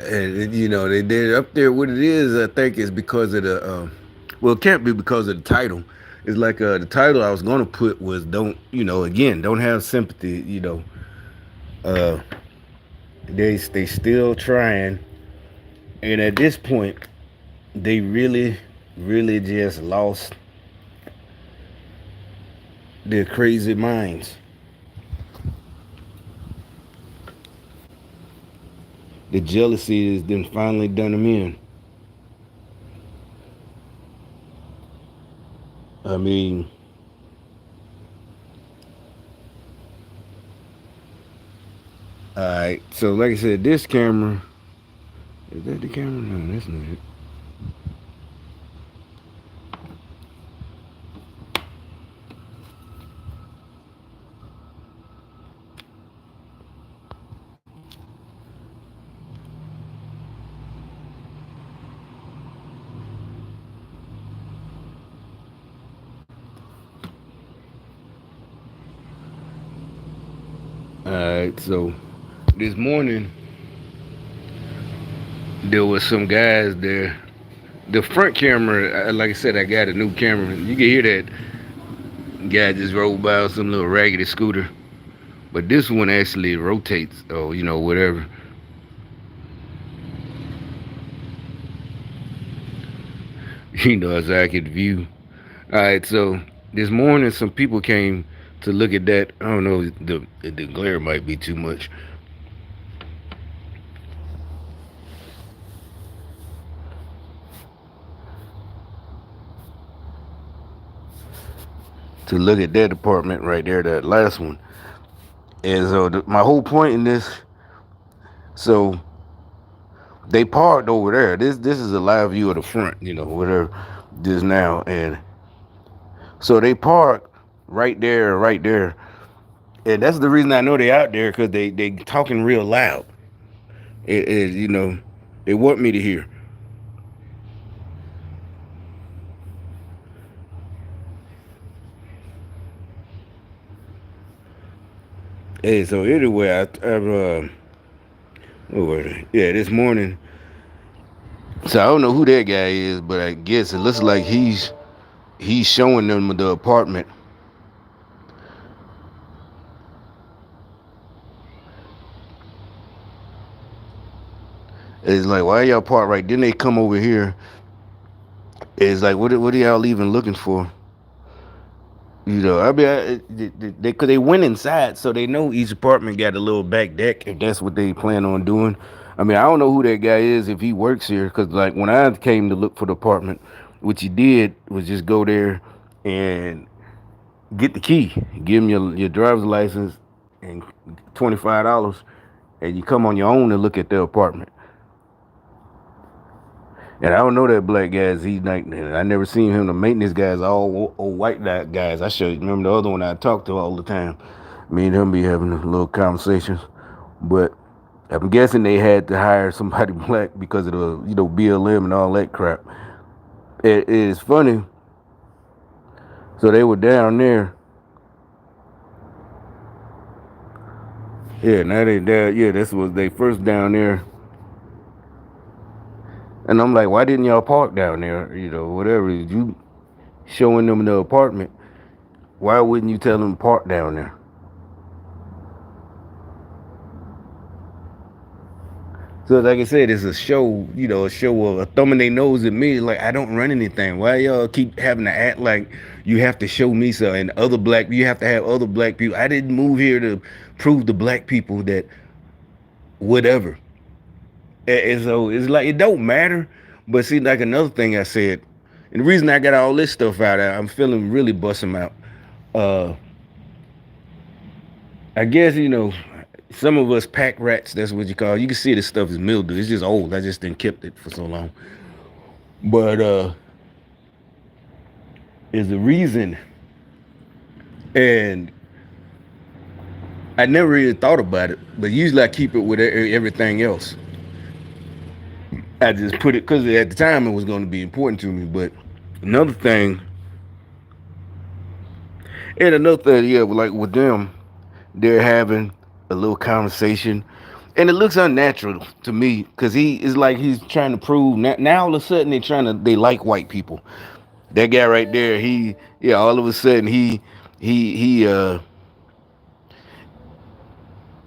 And you know they're up there. What it is, I think, is because of the. Well, it can't be because of the title. It's like the title I was gonna put was don't again don't have sympathy. Uh, they still trying, and at this point they really just lost their crazy minds. The jealousy has then finally done them in. I mean, all right. So like I said, this camera is that the camera? No, that's not it. All right. So this morning there was some guys there. The front camera, like I said, I got a new camera. You can hear that guy just rolled by on some little raggedy scooter. But this one actually rotates, or whatever. As I could view. All right, so this morning some people came to look at that. I don't know, the glare might be too much. To look at that apartment right there, that last one. And so my whole point in this, so they parked over there. This is a live view of the front, whatever. Just now, and so they parked right there, and that's the reason I know they out there because they talking real loud. They want me to hear. Hey, so anyway, yeah, this morning. So I don't know who that guy is, but I guess it looks like he's showing them the apartment. It's like, why y'all parked right? Then they come over here. It's like, what are y'all even looking for? I mean, cause they went inside, so they know each apartment got a little back deck if that's what they plan on doing. I mean, I don't know who that guy is if he works here, cause like when I came to look for the apartment, what you did was just go there and get the key, give him your driver's license and $25, and you come on your own and look at the apartment. And I don't know that black guys. He's like, I never seen him. The maintenance guys, all old white guys. I should remember the other one I talked to all the time. Me and him be having a little conversations. But I'm guessing they had to hire somebody black because of the BLM and all that crap. It is funny. So they were down there. Yeah, now they down. Yeah, this was they first down there. And I'm like, why didn't y'all park down there? Whatever. You showing them the apartment. Why wouldn't you tell them to park down there? So like I said, it's a show, a show of a thumbing their nose at me. Like I don't run anything. Why y'all keep having to act like you have to show me so and you have to have other black people. I didn't move here to prove to black people that whatever. And so it's like it don't matter. But see, like another thing I said, and the reason I got all this stuff out, I'm feeling really busting out. Uh, I guess some of us pack rats. That's what you call. You can see this stuff is mildew. It's just old. I just didn't kept it for so long. But is the reason, and I never really thought about it. But usually I keep it with everything else. I just put it because at the time it was going to be important to me. But another thing, yeah, like with them, they're having a little conversation, And it looks unnatural to me because he is like he's trying to prove now all of a sudden they like white people. That guy right there, yeah, all of a sudden he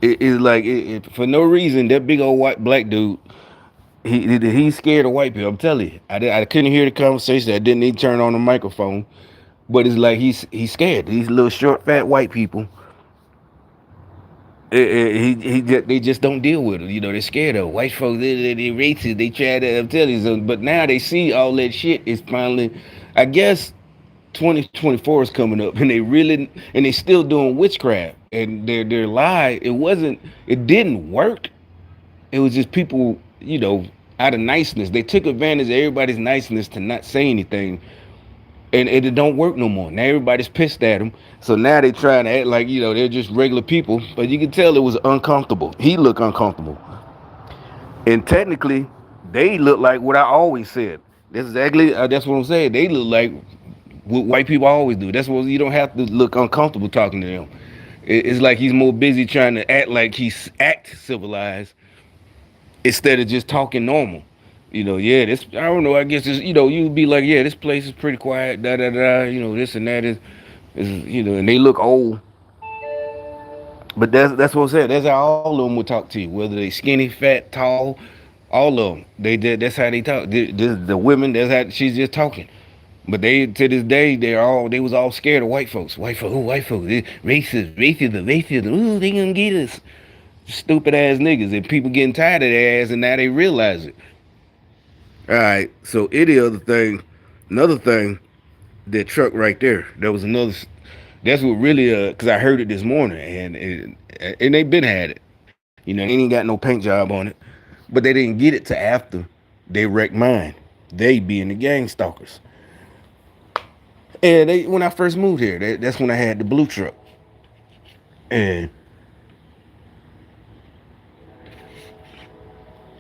it is like for no reason that big old white black dude he's scared of white people. I'm telling you, I couldn't hear the conversation. I didn't even turn on the microphone, but it's like he's scared. These little short fat white people. They just don't deal with it. You know, they're scared of white folks. They racist. They try to tell you something, but now they see all that shit is finally. I guess 2024 is coming up, and they still doing witchcraft, and their lie. It didn't work. It was just people, out of niceness. They took advantage of everybody's niceness to not say anything, and it don't work no more. Now everybody's pissed at him, so now they trying to act like they're just regular people. But you can tell it was uncomfortable. He looked uncomfortable, and technically, they look like what I always said. That's what I'm saying. They look like what white people always do. That's what you don't have to look uncomfortable talking to them. It's like he's more busy trying to act like he's act civilized instead of just talking normal. Yeah, this I don't know. I guess it's you'd be like, yeah, this place is pretty quiet. Da da da. This and that is and they look old. But that's what I'm saying. That's how all of them would talk to you, whether they skinny, fat, tall, all of them. They did. That's how they talk. The women. That's how she's just talking. But they to this day they was all scared of white folks. White folks, white folks, racist, racism. Ooh, they gonna get us. Stupid ass niggas, and people getting tired of their ass, and now they realize it. All right, so another thing, that truck right there, that was another. That's what really, cause I heard it this morning, and they been had it. They ain't got no paint job on it, but they didn't get it to after they wrecked mine. They being the gang stalkers. And when I first moved here, that's when I had the blue truck, and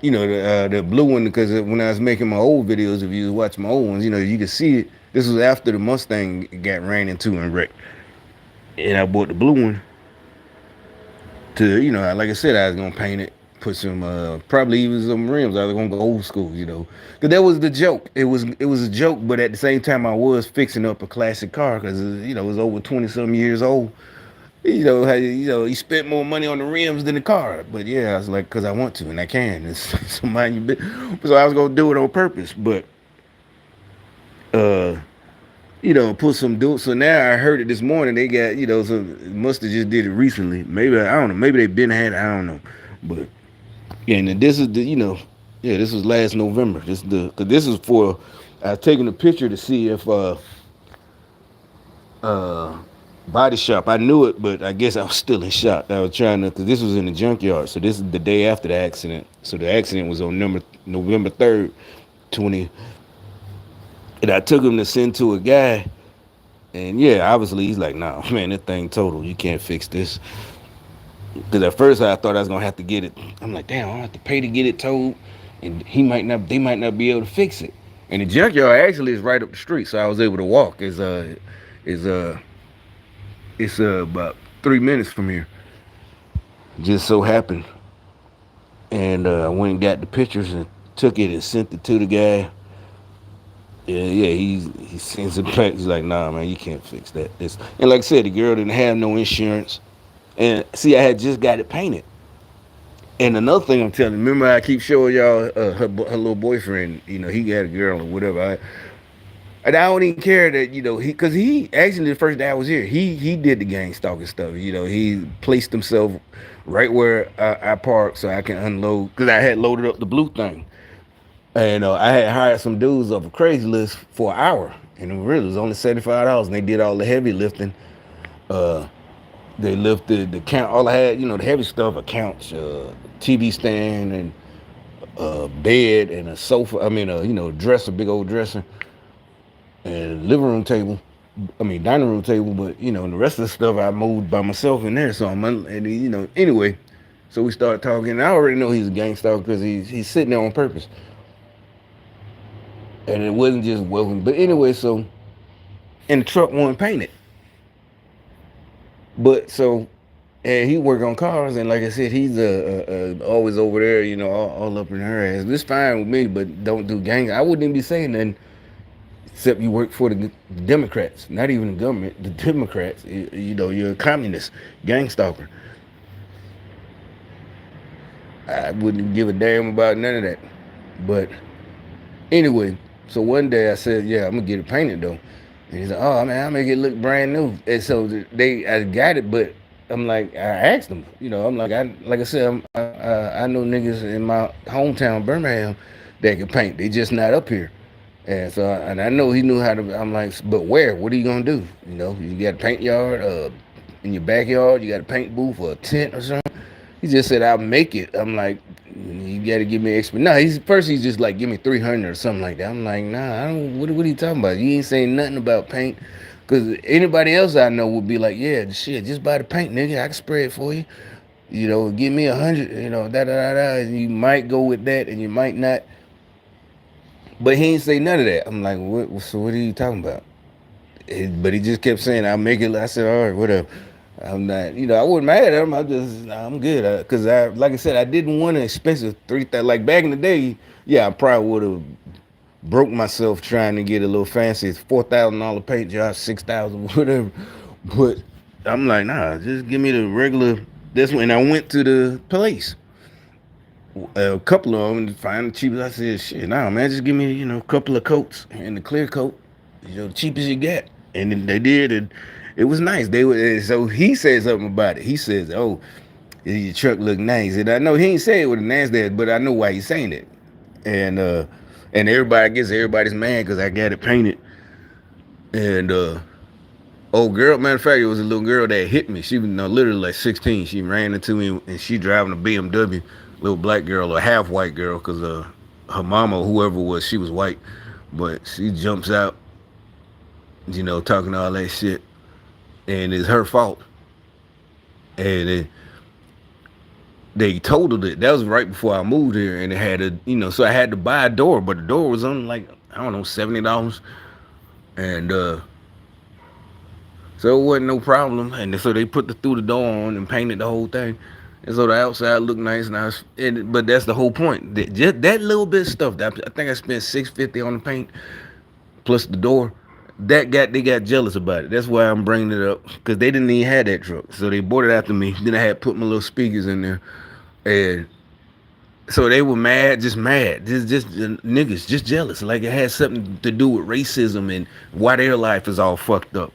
the blue one, because when I was making my old videos, if you watch my old ones, you can see it. This was after the Mustang got ran into and wrecked, and I bought the blue one to, like I said, I was gonna paint it, put some, probably even some rims. I was gonna go old school, because that was the joke. It was a joke, but at the same time, I was fixing up a classic car because it was over 20 some years old. He spent more money on the rims than the car. But yeah, I was like, because I want to and I can. It's somebody, so I was gonna do it on purpose. But uh, put some do. So now I heard it this morning. They got some must have just did it recently. Maybe I don't know. Maybe they been had it. I don't know. But yeah, and this is the yeah, this was last November. Cause this is for I was taking a picture to see if uh body shop. I knew it, but I guess I was still in shock. I was trying to, because this was in the junkyard. So this is the day after the accident. So the accident was on November 3rd, 20. And I took him to send to a guy. And yeah, obviously he's like, nah, man, that thing total. You can't fix this. Because at first I thought I was going to have to get it. I'm like, damn, I don't have to pay to get it towed. And they might not be able to fix it. And the junkyard actually is right up the street. So I was able to walk. It's about 3 minutes from here. Just so happened, and I went and got the pictures and took it and sent it to the guy. Yeah, he sends it back. He's like, nah, man, you can't fix that. And like I said, the girl didn't have no insurance. And see, I had just got it painted. And another thing I'm telling you, remember I keep showing y'all her little boyfriend. He got a girl or whatever. And I don't even care that because he actually the first day I was here, he did the gang stalking stuff. He placed himself right where I parked so I can unload because I had loaded up the blue thing, and I had hired some dudes off of Craigslist for an hour, and it really was only $75, and they did all the heavy lifting. Uh, they lifted the count. All I had, the heavy stuff, a couch, TV stand, and a bed, and a sofa. I mean, dresser, big old dresser and living room table. Dining room table. But and the rest of the stuff I moved by myself in there. So anyway. So we started talking. And I already know he's a gang stalker because he's sitting there on purpose. And it wasn't just welcome. But anyway, so and the truck wasn't painted. But so And he work on cars, and like I said, he's always over there, all up in her ass. This fine with me, but don't do gang. I wouldn't even be saying nothing except you work for the Democrats, not even the government, the Democrats. You're a communist, gang stalker. I wouldn't give a damn about none of that. But anyway, so one day I said, yeah, I'm gonna get it painted though. And he's like, oh man, I'll make it look brand new. And so I got it, but I'm like, I asked them, I'm like I said, I know niggas in my hometown, Birmingham, that can paint. They just not up here. And I know he knew how to. I'm like, but where? What are you gonna do? You got a paint yard, in your backyard. You got a paint booth or a tent or something. He just said, I'll make it. I'm like, you got to give me extra. No, he's just like, give me 300 or something like that. I'm like, nah, I don't. What are you talking about? You ain't saying nothing about paint. Because anybody else I know would be like, yeah, shit, just buy the paint, nigga. I can spray it for you. Give me 100. Da da da da. And you might go with that, and you might not. But he ain't say none of that. I'm like, what? So what are you talking about? But he just kept saying, I'll make it. I said, all right, whatever. I'm not, I wasn't mad at him. I'm good. Because like I said, I didn't want an expensive 3,000. Like back in the day, yeah, I probably would have broke myself trying to get a little fancy. It's $4,000 paint job, 6,000, whatever. But I'm like, nah, just give me the regular. This one. And I went to the place, a couple of them, to find the cheapest. I said, shit, nah, man, just give me, a couple of coats and the clear coat, the cheapest you got. And then they did, and it was nice. They were so he said something about it. He says, "Oh, your truck look nice," and I know he ain't say it with a NASDAQ, but I know why he's saying it. And everybody, I guess everybody's mad because I got it painted. And oh girl, matter of fact, it was a little girl that hit me. She was literally like 16. She ran into me, and she driving a BMW. Little black girl or half white girl, because her mama, whoever it was, she was white, but she jumps out, talking all that shit, and it's her fault. And they totaled it. That was right before I moved here, and it had so I had to buy a door, but the door was only like, I don't know, $70, and so it wasn't no problem. And so they put through the door on and painted the whole thing, and so the outside looked nice. But that's the whole point. Just that little bit of stuff. I think I spent $650 on the paint plus the door. They got jealous about it. That's why I'm bringing it up, because they didn't even have that truck, so they bought it after me. Then I had put my little speakers in there, and so they were mad, just mad, just niggas, just jealous. Like it had something to do with racism and why their life is all fucked up.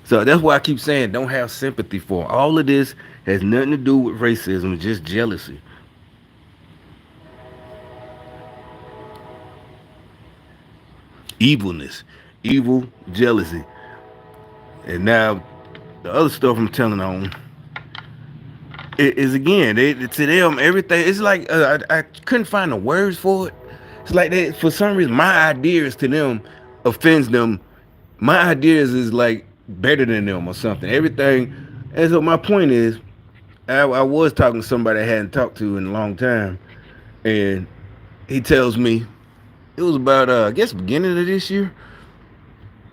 So that's why I keep saying, don't have sympathy for them. All of this has nothing to do with racism, it's just jealousy. Evilness, evil, jealousy. And now the other stuff I'm telling on is, again, to them everything. It's like I couldn't find the words for it. It's like they, for some reason, my ideas to them offends them. My ideas is like better than them or something. Everything. And so my point is, I was talking to somebody I hadn't talked to in a long time, and he tells me it was about I guess beginning of this year.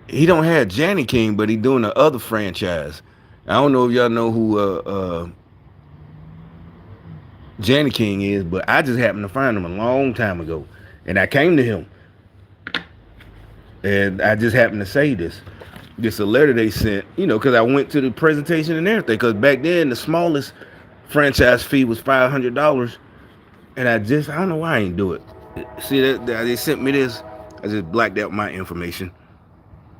He don't have Janny King, but he doing the other franchise. I don't know if y'all know who Janny King is, but I just happened to find him a long time ago, and I came to him, and I just happened to say this. Just a letter they sent, because I went to the presentation and everything. Because back then the smallest franchise fee was $500, and I don't know why I didn't do it. See that they sent me this. I just blacked out my information.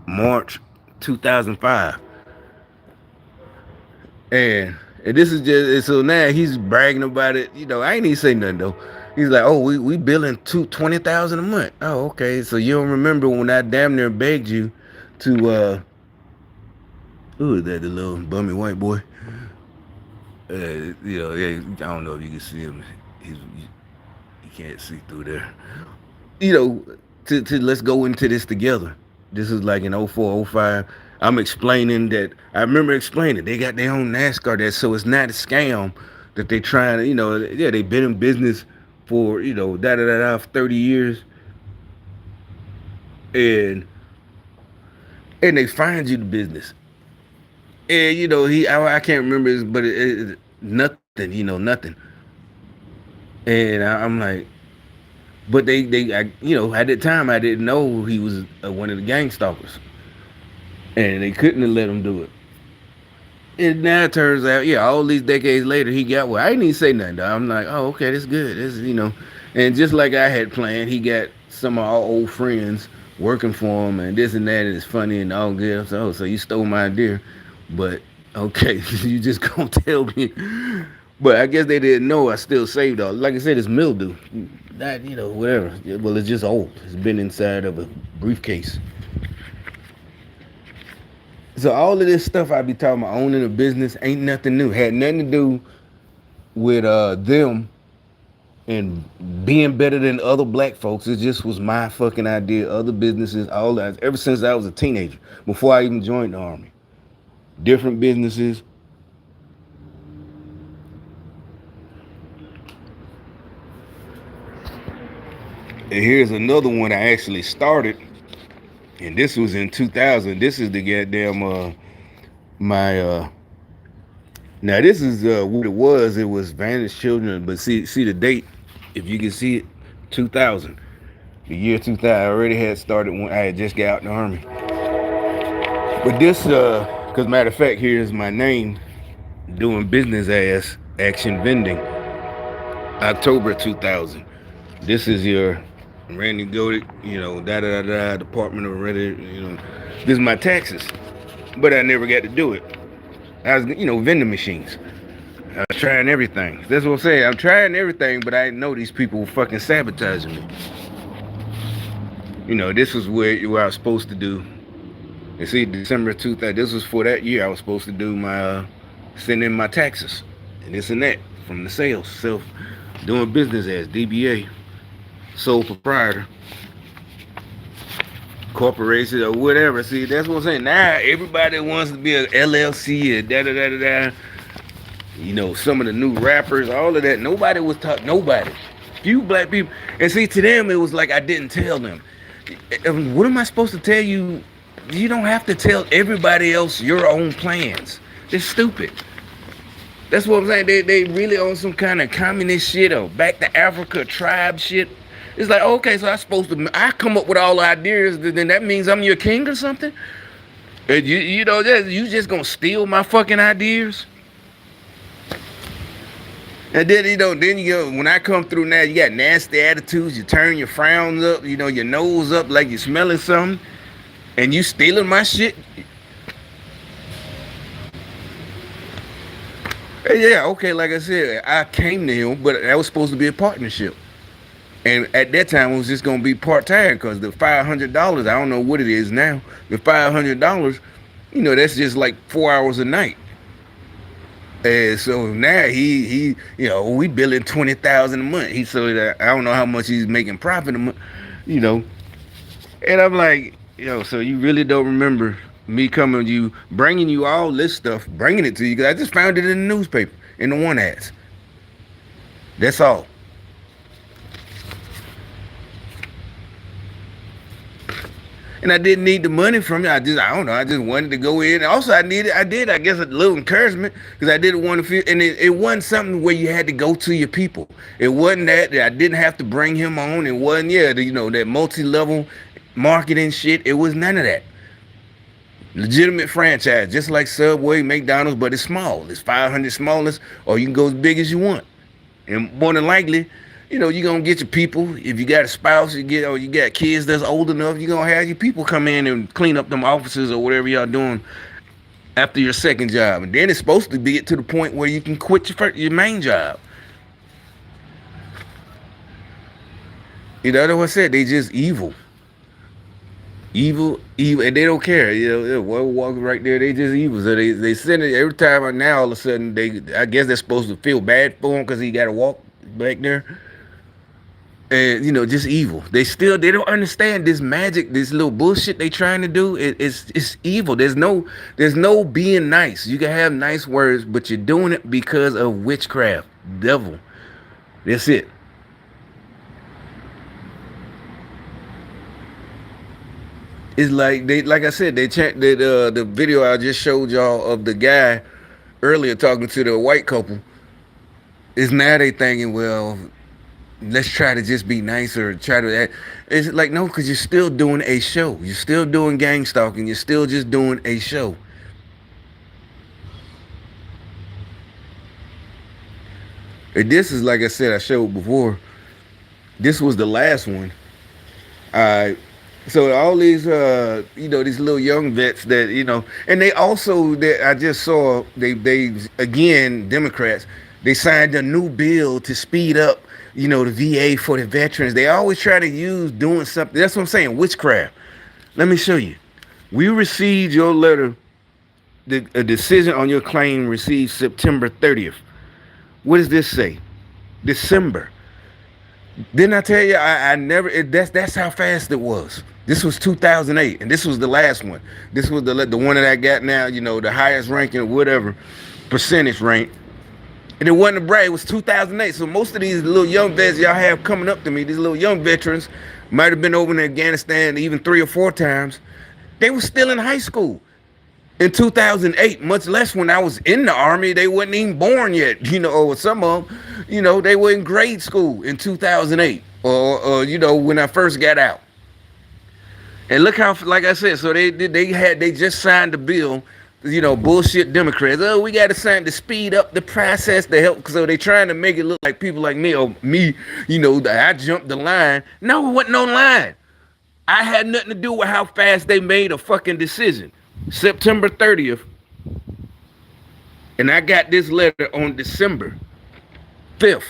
March 2005. And this is just, so now he's bragging about it. I ain't even say nothing though. He's like, oh, we billing 20,000 a month. Oh, okay. So you don't remember when I damn near begged you to who is that, the little bummy white boy? Yeah, I don't know if you can see him. You can't see through there. To let's go into this together. This is like in 04, 05. I'm explaining that. I remember explaining they got their own NASCAR there, so it's not a scam that they trying to, yeah, they've been in business for, da da da da, for 30 years. And they find you the business. And I can't remember his, but nothing, nothing. And I'm like, but at that time I didn't know he was one of the gang stalkers, and they couldn't have let him do it. And now it turns out, yeah, all these decades later, he got well. I didn't even say nothing. Though. I'm like, oh, okay, that's good. And just like I had planned, he got some of our old friends working for him, and this and that, and it's funny and all good. So, so you stole my idea, but okay, you just gonna tell me. But I guess they didn't know I still saved all. Like I said, it's mildew. That whatever. Well, it's just old. It's been inside of a briefcase. So all of this stuff I be talking about owning a business ain't nothing new. Had nothing to do with them and being better than other black folks. It just was my fucking idea. Other businesses, all that. Ever since I was a teenager, before I even joined the army, different businesses. And here's another one I actually started, and this was in 2000. This is the goddamn my now this is what it was. It was Vanished Children, but see the date, if you can see it, 2000. The year 2000. I already had started when I had just got out in the army. But this, because matter of fact, here's my name, doing business as Action Vending, October 2000. This is your Randy Goated, da da da da, Department of Reddit, This is my taxes, but I never got to do it. I was, vending machines. I was trying everything. That's what I'm saying. I'm trying everything, but I didn't know these people were fucking sabotaging me. This was where I was supposed to do. And see, December 2000. This was for that year. I was supposed to do my send in my taxes and this and that from the sales, self doing business as DBA, sole proprietor, corporation or whatever. See, that's what I'm saying. Now everybody wants to be an LLC and da da da da da. Some of the new rappers, all of that. Nobody was taught. Nobody. Few black people. And see, to them, it was like I didn't tell them. What am I supposed to tell you? You don't have to tell everybody else your own plans. They're stupid. That's what I'm saying. They really on some kind of communist shit or back to Africa tribe shit. It's like, okay, so I come up with all the ideas, then that means I'm your king or something? And you just gonna steal my fucking ideas? And then when I come through now, you got nasty attitudes. You turn your frowns up, your nose up like you're smelling something, and you stealing my shit. And yeah, okay, like I said, I came to him, but that was supposed to be a partnership. And at that time, it was just gonna be part time because the $500, I don't know what it is now. The $500, that's just like 4 hours a night. And so now we billing 20,000 a month. I don't know how much he's making profit a month, you know. And I'm like, so you really don't remember me coming to you, bringing you all this stuff, bringing it to you because I just found it in the newspaper in the one ads. That's all. And I didn't need the money from you. I don't know. I just wanted to go in. Also, I did, I guess, a little encouragement because I didn't want to feel, and it wasn't something where you had to go to your people. It wasn't that I didn't have to bring him on. It wasn't, that multi-level marketing shit. It was none of that. Legitimate franchise, just like Subway, McDonald's, but it's small. It's 500 smallest, or you can go as big as you want. And more than likely, you're gonna get your people. If you got a spouse, you got kids that's old enough, you're gonna have your people come in and clean up them offices or whatever y'all doing after your second job. And then it's supposed to get to the point where you can quit your main job. That's what I said. They just evil, and they don't care. Walk right there. They just evil. So they send it every time. And now all of a sudden I guess they're supposed to feel bad for him because he got to walk back there. And just evil. They don't understand this magic, this little bullshit they trying to do. It's evil. There's no being nice. You can have nice words, but you're doing it because of witchcraft, devil. That's it. It's like they, like I said, they checked that the video I just showed y'all of the guy earlier talking to the white couple. Is now they thinking, well, let's try to just be nicer. Try to act. It's like no, because you're still doing a show. You're still doing gang stalking. You're still just doing a show. And this is like I said, I showed before. This was the last one. I so all these these little young vets that and they also that I just saw they again Democrats, they signed a new bill to speed up the VA for the veterans. They always try to use doing something. That's what I'm saying, witchcraft. Let me show you. We received your letter. A decision on your claim received September 30th. What does this say? December. Didn't I tell you? I never. That's how fast it was. This was 2008, and this was the last one. This was the one that I got now. The highest ranking or whatever percentage rank. And it wasn't a brag. It was 2008. So most of these little young vets y'all have coming up to me, these little young veterans, might have been over in Afghanistan even 3 or 4 times. They were still in high school in 2008, much less when I was in the army. They wasn't even born yet, or some of them, they were in grade school in 2008, or when I first got out. And look how, like I said, so they just signed the bill, bullshit Democrats. Oh, we got to sign to speed up the process to help. So they trying to make it look like people like me or me, I jumped the line. No, it wasn't no line. I had nothing to do with how fast they made a fucking decision. September 30th, and I got this letter on December 5th.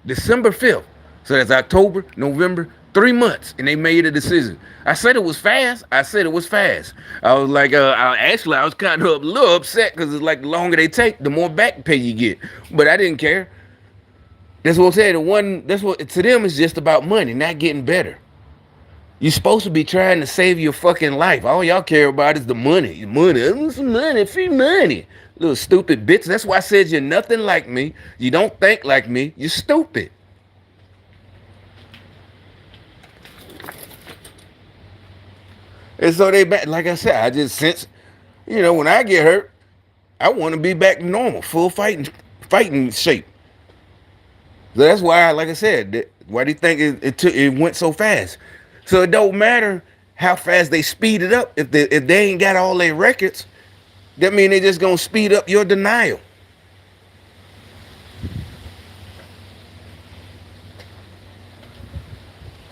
December 5th. So that's October, November, 3 months, and they made a decision. I said it was fast. I was like, I was kind of a little upset because it's like the longer they take, the more back pay you get. But I didn't care. That's what I'm saying. That's what to them is just about money, not getting better. You're supposed to be trying to save your fucking life. All y'all care about is the money. Some money, free money. Little stupid bitch. That's why I said you're nothing like me. You don't think like me. You're stupid. And so like I said, I just sense, when I get hurt, I want to be back to normal, full fighting shape. So that's why, like I said, why do you think it went so fast? So it don't matter how fast they speed it up. If they ain't got all their records, that mean they just gonna speed up your denial.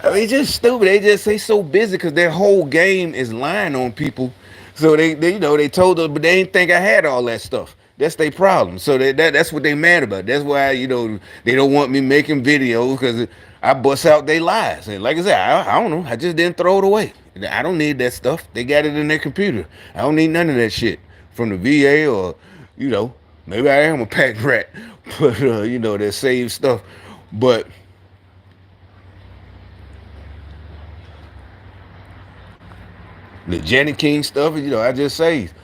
I mean, it's just stupid. They so busy because their whole game is lying on people. So they told us, but they didn't think I had all that stuff. That's their problem. So that's what they mad about. That's why they don't want me making videos because I bust out their lies. And like I said, I don't know. I just didn't throw it away. I don't need that stuff. They got it in their computer. I don't need none of that shit from the VA or maybe I am a pack rat, but that save stuff. But the Janet King stuff, I just saved.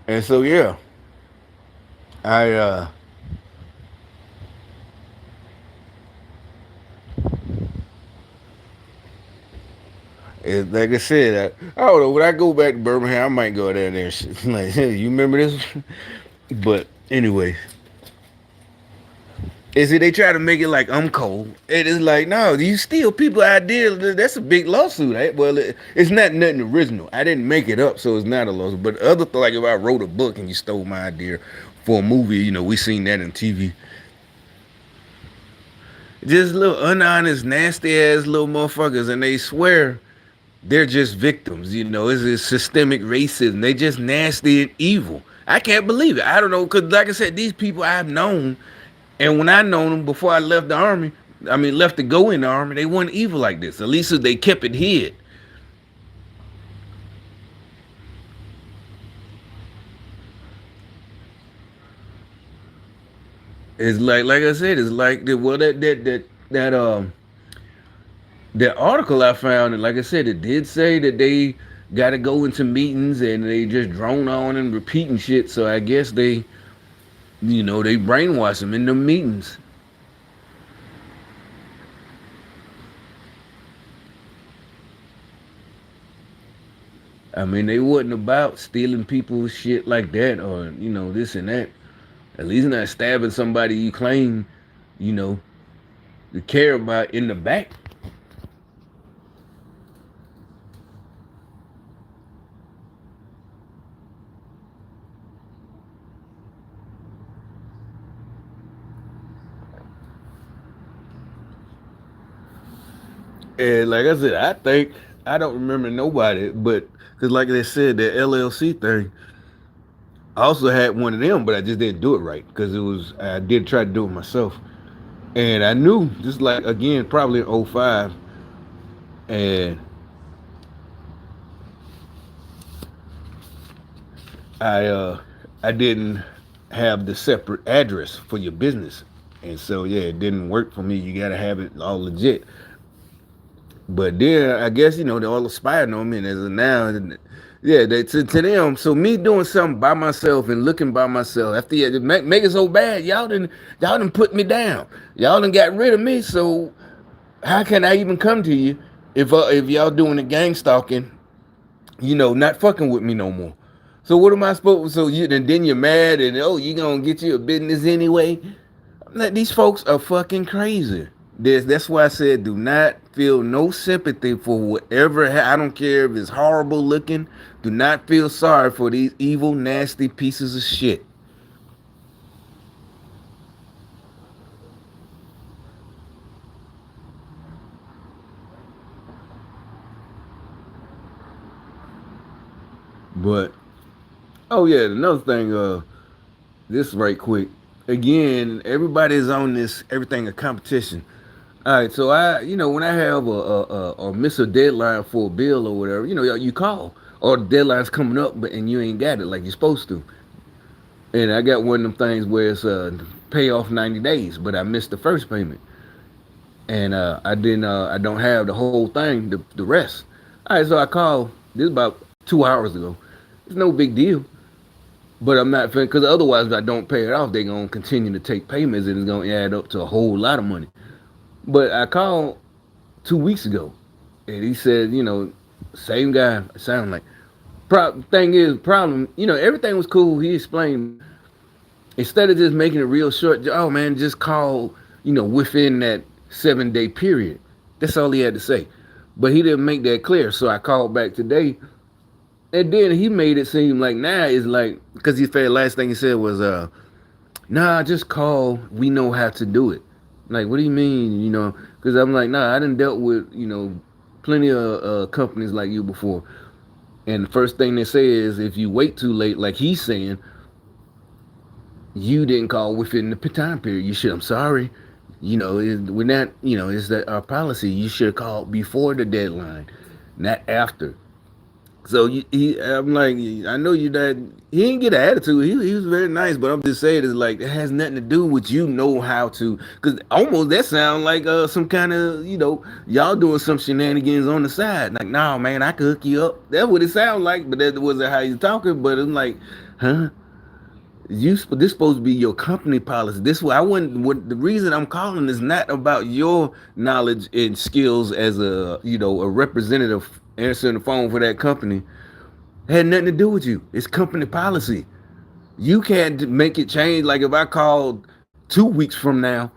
And so yeah, I like I said, I don't know. When I go back to Birmingham, I might go down there. Like, hey, you remember this? But anyway, is it they try to make it like I'm cold? It is like no, you steal people idea. That's a big lawsuit. Right? Well, it's nothing original. I didn't make it up, so it's not a lawsuit. But like if I wrote a book and you stole my idea for a movie, we seen that in TV. Just little unhonest, nasty ass little motherfuckers, and they swear they're just victims. It's systemic racism. They just nasty and evil. I can't believe it. I don't know, because like I said, these people I've known, and when I known them before I left the army, left to go in the army, they weren't evil like this. At least they kept it hid. It's like I said, it's like that article I found, and like I said, it did say that they got to go into meetings and they just drone on and repeating shit. So I guess they brainwash them in the meetings. I mean, they wasn't about stealing people's shit like that, or this and that. At least not stabbing somebody you claim, you know, you care about in the back. And like I said, I think I don't remember nobody, but because like they said, that LLC thing, I also had one of them, but I just didn't do it right because I did try to do it myself, and I knew just like again probably in '05, and I uh I didn't have the separate address for your business, and so yeah, it didn't work for me. You gotta have it all legit. But then I guess they all aspiring on me, and as of now, yeah, to them. So me doing something by myself and looking by myself after make it so bad, y'all done put me down. Y'all done got rid of me. So how can I even come to you if y'all doing the gang stalking? Not fucking with me no more. So what am I supposed? So you and then you're mad and you gonna get you a business anyway? Like, these folks are fucking crazy. That's why I said do not feel no sympathy for whatever. I don't care if it's horrible looking. Do not feel sorry for these evil, nasty pieces of shit. But oh yeah, another thing. This right quick. Again, everybody's on this everything a competition. All right, so when I have or miss a deadline for a bill or whatever, you call or the deadline's coming up, but and you ain't got it like you're supposed to. And I got one of them things where it's pay off 90 days, but I missed the first payment, and I didn't. I don't have the whole thing, the rest. All right, so I called. This is about 2 hours ago. It's no big deal, but I'm not because otherwise, if I don't pay it off, they're gonna continue to take payments, and it's gonna add up to a whole lot of money. But I called 2 weeks ago, and he said, same guy. Sound like thing is problem. Everything was cool. He explained instead of just making it real short. Oh man, just call. Within that 7 day period. That's all he had to say. But he didn't make that clear. So I called back today, and then he made it seem like now it's like because he said last thing he said was nah, just call. We know how to do it. Like, what do you mean? Because I'm like, nah, I done dealt with plenty of companies like you before. And the first thing they say is if you wait too late, like he's saying, you didn't call within the time period. You should. I'm sorry. We're not. It's that our policy. You should have called before the deadline, not after. So I'm like, I know you that he didn't get an attitude. He was very nice, but I'm just saying it's like it has nothing to do with know how to. Because almost that sounds like some kind of y'all doing some shenanigans on the side. Like, nah, man, I could hook you up. That's what it sounds like, but that wasn't how you talking. But I'm like, huh? This supposed to be your company policy. This way I wouldn't. What the reason I'm calling is not about your knowledge and skills as a representative answering the phone for that company. It had nothing to do with you. It's company policy. You can't make it change. Like if I called 2 weeks from now,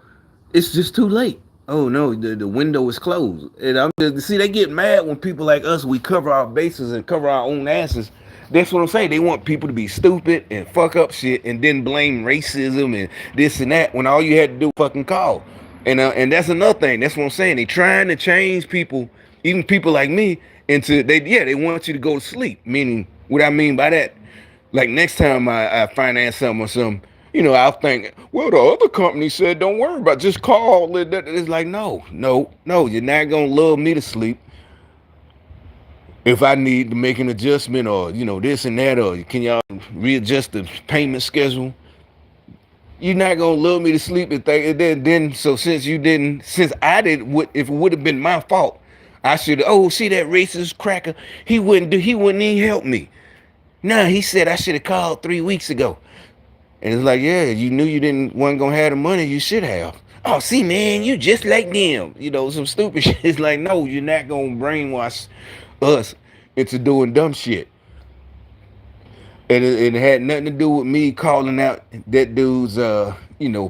it's just too late. Oh no, the window is closed. And I'm just see they get mad when people like us we cover our bases and cover our own asses. That's what I'm saying. They want people to be stupid and fuck up shit and then blame racism and this and that when all you had to do was fucking call. And that's another thing. That's what I'm saying. They trying to change people, even people like me, into they want you to go to sleep. Meaning what I mean by that, like next time I finance something or something, I'll think, well, the other company said don't worry about it, just call it. It's like no, you're not gonna love me to sleep. If I need to make an adjustment or this and that, or can y'all readjust the payment schedule, you're not gonna love me to sleep and think. And then so since I did what if it would have been my fault, I should. Oh, see that racist cracker? He wouldn't even help me. Nah, he said I should have called 3 weeks ago. And it's like, yeah, you knew you didn't wasn't gonna have the money, you should have. Oh, see, man, you just like them. Some stupid shit. It's like, no, you're not gonna brainwash us. into doing dumb shit. And it had nothing to do with me calling out that dude's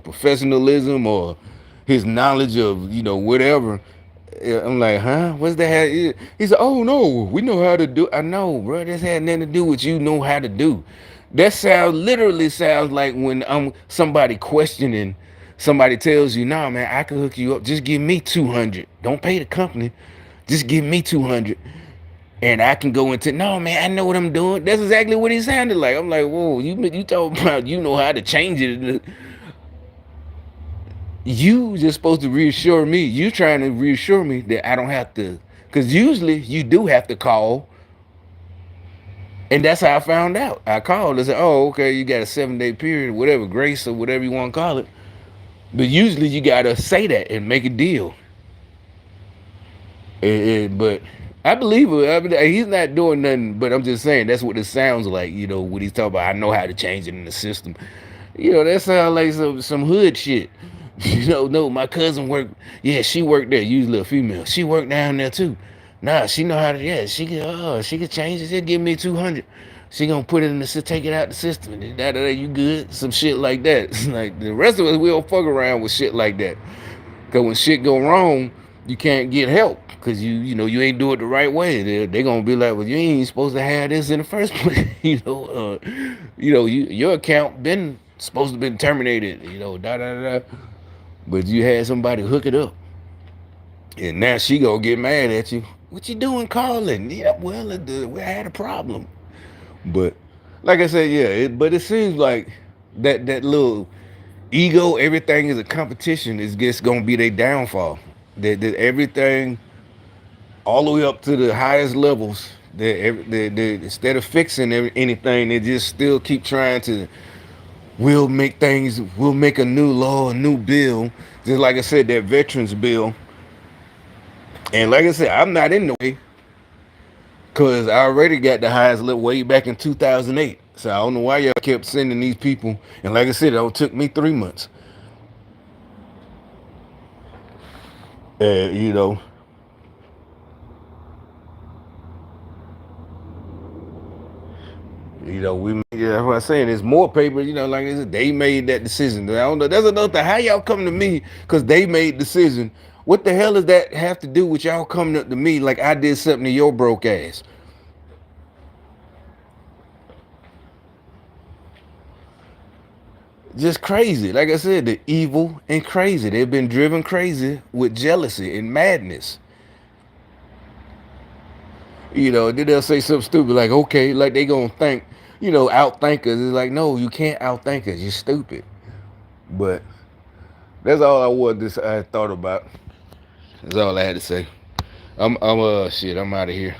professionalism or his knowledge of whatever. Yeah, I'm like, huh? What's that? He said, oh no, we know how to do. I know, bro. This had nothing to do with you know how to do. That literally sounds like when I'm somebody questioning. Somebody tells you, nah, man, I can hook you up. Just give me 200. Don't pay the company. Just give me 200. And I can go into, no, man, I know what I'm doing. That's exactly what he sounded like. I'm like, whoa, you talking about you know how to change it. You just supposed to reassure me. You trying to reassure me that I don't have to, because usually you do have to call. And that's how I found out. I called and said, oh, okay, you got a 7-day period, whatever, grace or whatever you want to call it. But usually you got to say that and make a deal. But I believe it. I mean, he's not doing nothing, but I'm just saying that's what it sounds like, what he's talking about. I know how to change it in the system. That sounds like some hood shit. No, my cousin worked. Yeah, she worked there. Usually a female. She worked down there too. Nah, she know how to. Yeah, she could change it. She'll give me 200. She gonna put it in the take it out the system. You good? Some shit like that. Like the rest of us, we don't fuck around with shit like that. Cause when shit go wrong, you can't get help. Cause you ain't do it the right way. They gonna be like, well, you ain't supposed to have this in the first place. Your account been supposed to been terminated. Da da da. But you had somebody hook it up, and now she gonna get mad at you. What you doing calling? Yeah, well, we had a problem. But like I said, yeah. But it seems like that little ego, everything is a competition, is just gonna be their downfall. That everything, all the way up to the highest levels, instead of fixing anything, they just still keep trying to. We'll make a new law, a new bill. Just like I said, that veterans bill. And like I said, I'm not in the way because I already got the highest level way back in 2008. So I don't know why y'all kept sending these people. And like I said, it took me 3 months. You know, that's what I'm saying. There's more paper, like I said, they made that decision. I don't know. That's another thing. How y'all come to me because they made decision? What the hell does that have to do with y'all coming up to me like I did something to your broke ass? Just crazy. Like I said, the evil and crazy. They've been driven crazy with jealousy and madness. Then they'll say something stupid like, okay, like they gonna outthink us. It's like, no, you can't outthink us. You're stupid. But that's all I thought about. That's all I had to say. I'm shit, I'm out of here.